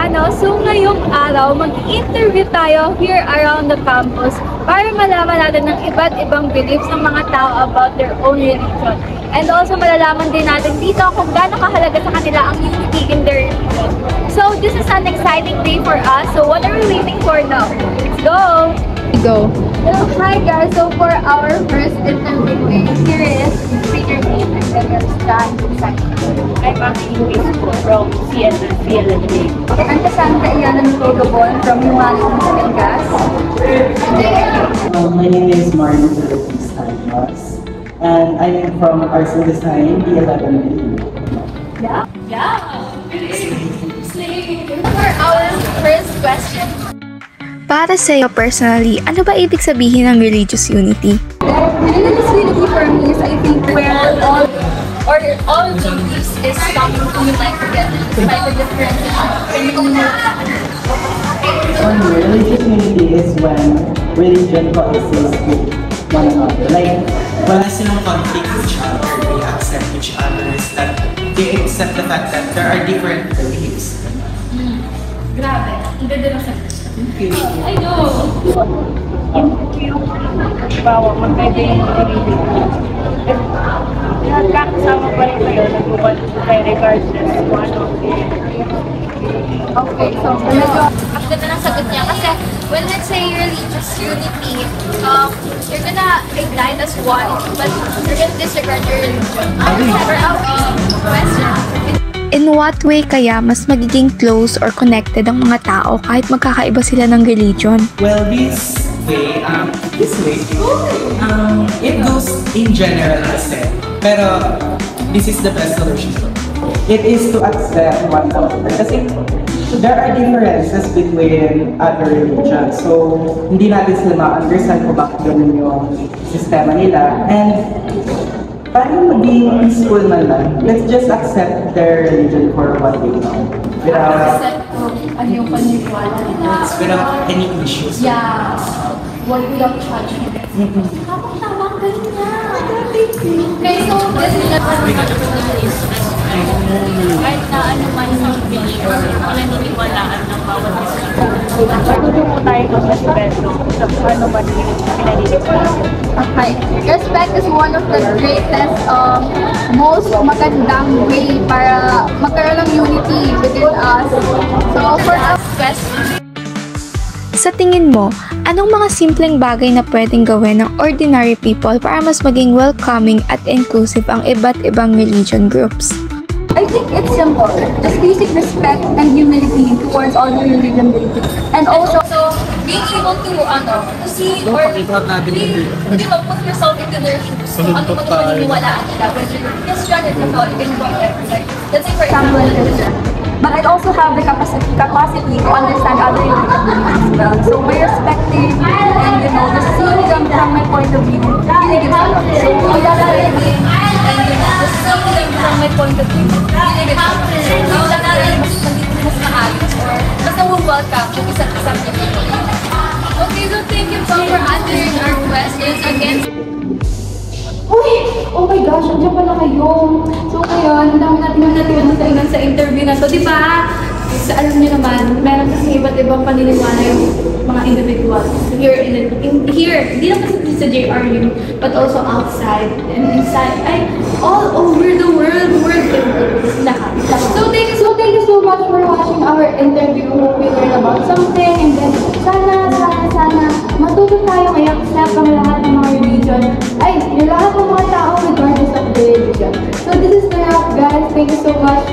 Kristiyano. So ngayong araw, mag-interview tayo here around the campus para malaman natin ng iba't ibang beliefs ng mga tao about their own religion. And also malalaman din natin dito kung gaano kahalaga sa kanila ang unity in their religion. So this is an exciting day for us. So what are we waiting for now? Let's go! Go. Hello, hi guys. So for our first interview, here is your name and then your stand inside. I'm actually from CLNJ. I'm Cassandra Iana Nicodobon from Humanity Batangas. My name is Martin Stanlos, and I'm from Arts and Design, D11. Yeah? Yeah! For our first question. Para sa'yo personally, ano ba ibig sabihin ng religious unity? Religious unity for me is, I think, where all beliefs is coming to unite together despite the differences. For me, religious unity is when religion coexists with one another. Like, wala silang conflict with each other, they accept each other, that they accept the fact that there are different beliefs. Grabe, ang ganda ng sagot. I know! Bawa, magkaiba yung religion. Nagkakasama pa rin kayo, nagbubuhat kayo regardless kung ano. Okay, so medyo ang ganda ng sagot niya kasi when let's say religious unity, you're gonna ignite as one, but you're gonna disregard your religion. For our question, In what way kaya mas magiging close or connected ang mga tao kahit magkakaiba sila ng religion? Well, this way, it goes in general kasi. Pero, this is the best solution. It is to accept one another. Kasi, there are differences between other religions. So, hindi natin sila ma-understand kung bakit ganun yung sistema nila. And, paano maging peaceful man lang? Let's just accept their religion for what they are. Without ano yung paniniwala nila? without any issues. Yeah. Without judgment. Tama-tama ang galing niya. Okay, so this is Kahit na ano man yung religion, pananiniwalaan ng bawat isa. Matuto po tayo ng respeto sa ano man yung pinaniniwalaan. Okay. Respect is one of the greatest, most magandang way para magkaroon ng unity within us. So, for our question, Sa tingin mo, anong mga simpleng bagay na pwedeng gawin ng ordinary people para mas maging welcoming at inclusive ang iba't ibang religion groups? I think it's simple. Just basic respect and humility towards all the religion beliefs. And also, being able to see or put yourself into their shoes. So, ano mo paniniwalaan nila. Whether you're Christian or Catholic and whatever. Like, let's say for example, Christian. But I also have the capacity to understand other religion beliefs as well. So by respecting and just seeing them from my point of view, really gives a lot. So understanding and just seeing them from my point of view, really gives a lot. So mas maayos or basta mo welcome yung isa't isang religion. Okay, so thank you po for answering our questions again. Uy! Oh my gosh, andiyan pala kayo. So ngayon, ang dami natin natulong sa interview na to, di ba? So, alam niyo naman, meron kasi iba't ibang paniniwala yung mga individuals here, hindi lang kasi sa JRU, but also outside and inside, all over the world, lahat. So thank you so much for watching our interview. We learned about something, and then sana, matuto tayo kaya accept ang lahat ng mga religion. Yung lahat ng mga tao regardless of the religion. So this is the wrap, guys. Thank you so much.